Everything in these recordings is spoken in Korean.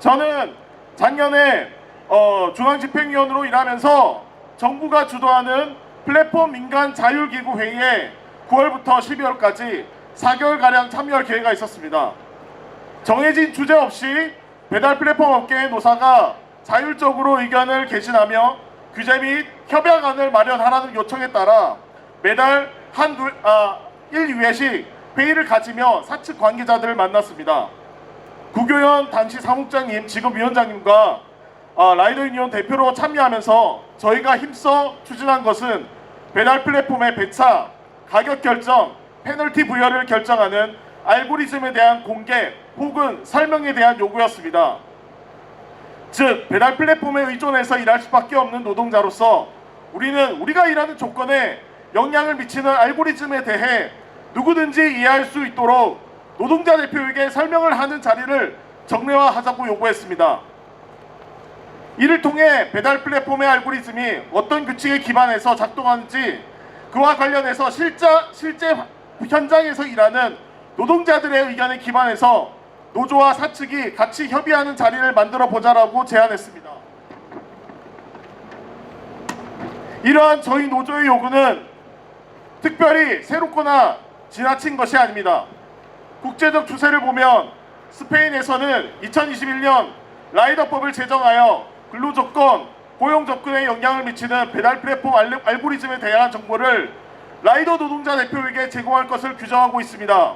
저는 작년에 중앙집행위원으로 일하면서 정부가 주도하는 플랫폼 민간 자율기구 회의에 9월부터 12월까지 4개월가량 참여할 기회가 있었습니다. 정해진 주제 없이 배달 플랫폼 업계의 노사가 자율적으로 의견을 개진하며 규제 및 협약안을 마련하라는 요청에 따라 매달 1~2회씩 회의를 가지며 사측 관계자들을 만났습니다. 구교연 당시 사무국장님, 지금 위원장님과 라이더 유니온 대표로 참여하면서 저희가 힘써 추진한 것은 배달 플랫폼의 배차, 가격 결정, 페널티 부여를 결정하는 알고리즘에 대한 공개 혹은 설명에 대한 요구였습니다. 즉, 배달 플랫폼에 의존해서 일할 수밖에 없는 노동자로서 우리는 우리가 일하는 조건에 영향을 미치는 알고리즘에 대해 누구든지 이해할 수 있도록 노동자 대표에게 설명을 하는 자리를 정례화하자고 요구했습니다. 이를 통해 배달 플랫폼의 알고리즘이 어떤 규칙에 기반해서 작동하는지, 그와 관련해서 실제 현장에서 일하는 노동자들의 의견에 기반해서 노조와 사측이 같이 협의하는 자리를 만들어 보자라고 제안했습니다. 이러한 저희 노조의 요구는 특별히 새롭거나 지나친 것이 아닙니다. 국제적 추세를 보면 스페인에서는 2021년 라이더법을 제정하여 근로조건, 고용접근에 영향을 미치는 배달 플랫폼 알고리즘에 대한 정보를 라이더 노동자 대표에게 제공할 것을 규정하고 있습니다.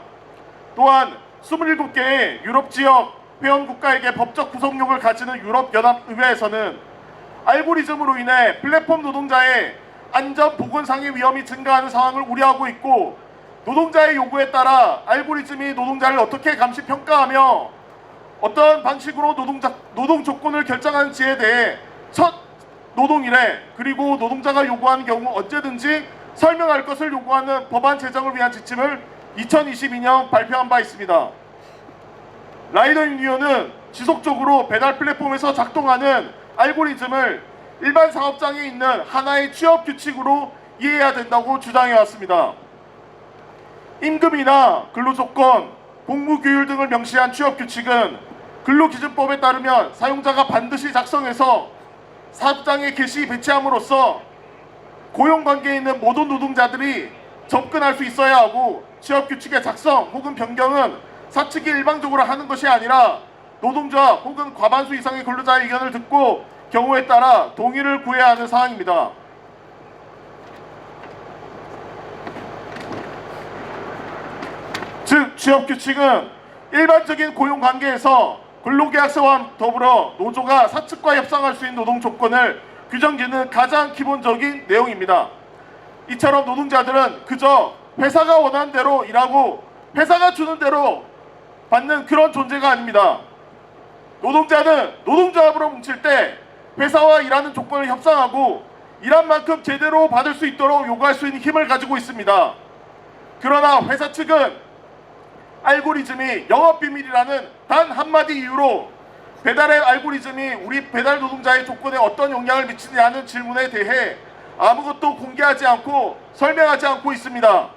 또한 27개의 유럽 지역 회원국가에게 법적 구속력을 가지는 유럽연합의회에서는 알고리즘으로 인해 플랫폼 노동자의 안전 보건상의 위험이 증가하는 상황을 우려하고 있고, 노동자의 요구에 따라 알고리즘이 노동자를 어떻게 감시평가하며 어떤 방식으로 노동 조건을 결정하는지에 대해 첫 노동일에, 그리고 노동자가 요구하는 경우 언제든지 설명할 것을 요구하는 법안 제정을 위한 지침을 2022년 발표한 바 있습니다. 라이더 유니온은 지속적으로 배달 플랫폼에서 작동하는 알고리즘을 일반 사업장에 있는 하나의 취업 규칙으로 이해해야 된다고 주장해왔습니다. 임금이나 근로조건, 복무규율 등을 명시한 취업 규칙은 근로기준법에 따르면 사용자가 반드시 작성해서 사업장에 게시 배치함으로써 고용관계에 있는 모든 노동자들이 접근할 수 있어야 하고, 취업규칙의 작성 혹은 변경은 사측이 일방적으로 하는 것이 아니라 노동자 혹은 과반수 이상의 근로자의 의견을 듣고 경우에 따라 동의를 구해야 하는 사항입니다. 즉, 취업규칙은 일반적인 고용관계에서 근로계약서와 더불어 노조가 사측과 협상할 수 있는 노동 조건을 규정짓는 가장 기본적인 내용입니다. 이처럼 노동자들은 그저 회사가 원하는 대로 일하고 회사가 주는 대로 받는 그런 존재가 아닙니다. 노동자는 노동조합으로 뭉칠 때 회사와 일하는 조건을 협상하고 일한 만큼 제대로 받을 수 있도록 요구할 수 있는 힘을 가지고 있습니다. 그러나 회사 측은 알고리즘이 영업비밀이라는 단 한마디 이유로 배달의 알고리즘이 우리 배달 노동자의 조건에 어떤 영향을 미치느냐는 질문에 대해 아무것도 공개하지 않고 설명하지 않고 있습니다.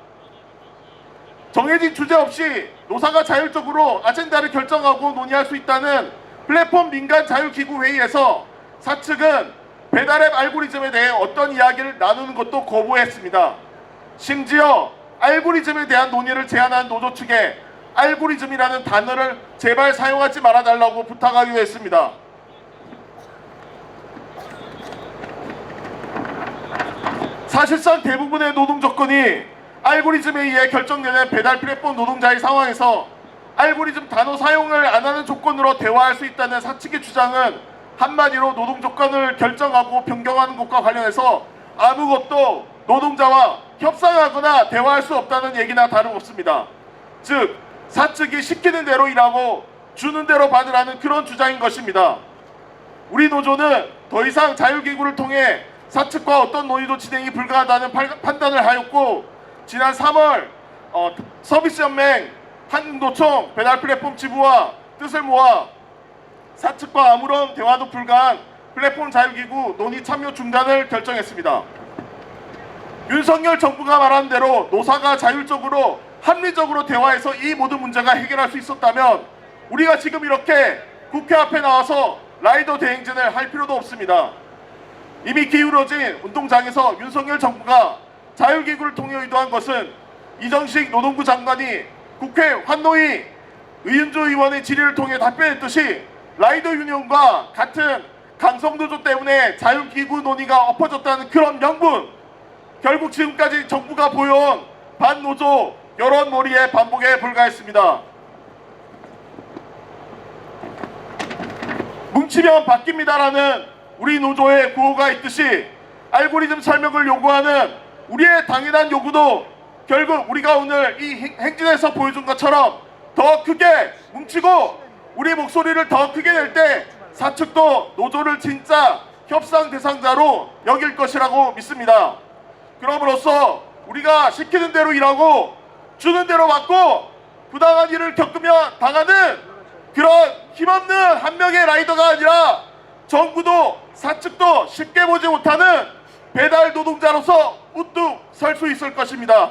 정해진 주제 없이 노사가 자율적으로 아젠다를 결정하고 논의할 수 있다는 플랫폼 민간 자율기구 회의에서 사측은 배달앱 알고리즘에 대해 어떤 이야기를 나누는 것도 거부했습니다. 심지어 알고리즘에 대한 논의를 제안한 노조 측에 알고리즘이라는 단어를 제발 사용하지 말아달라고 부탁하기도 했습니다. 사실상 대부분의 노동 조건이 알고리즘에 의해 결정되는 배달 플랫폼 노동자의 상황에서 알고리즘 단어 사용을 안 하는 조건으로 대화할 수 있다는 사측의 주장은 한마디로 노동 조건을 결정하고 변경하는 것과 관련해서 아무것도 노동자와 협상하거나 대화할 수 없다는 얘기나 다름없습니다. 즉, 사측이 시키는 대로 일하고 주는 대로 받으라는 그런 주장인 것입니다. 우리 노조는 더 이상 자율기구를 통해 사측과 어떤 논의도 진행이 불가하다는 판단을 하였고, 지난 3월 서비스연맹 한노총 배달 플랫폼 지부와 뜻을 모아 사측과 아무런 대화도 불가한 플랫폼 자율기구 논의 참여 중단을 결정했습니다. 윤석열 정부가 말한 대로 노사가 자율적으로 합리적으로 대화해서 이 모든 문제가 해결할 수 있었다면 우리가 지금 이렇게 국회 앞에 나와서 라이더 대행진을 할 필요도 없습니다. 이미 기울어진 운동장에서 윤석열 정부가 자율기구를 통해 의도한 것은 이정식 노동부 장관이 국회 환노위 의윤주 의원의 질의를 통해 답변했듯이 라이더 유니온과 같은 강성노조 때문에 자율기구 논의가 엎어졌다는 그런 명분, 결국 지금까지 정부가 보여온 반노조 여론몰이의 반복에 불과했습니다. 뭉치면 바뀝니다라는 우리 노조의 구호가 있듯이 알고리즘 설명을 요구하는 우리의 당연한 요구도 결국 우리가 오늘 이 행진에서 보여준 것처럼 더 크게 뭉치고 우리 목소리를 더 크게 낼 때 사측도 노조를 진짜 협상 대상자로 여길 것이라고 믿습니다. 그럼으로써 우리가 시키는 대로 일하고 주는 대로 받고 부당한 일을 겪으면 당하는 그런 힘없는 한 명의 라이더가 아니라 정부도 사측도 쉽게 보지 못하는 배달 노동자로서 우뚝 설 수 있을 것입니다.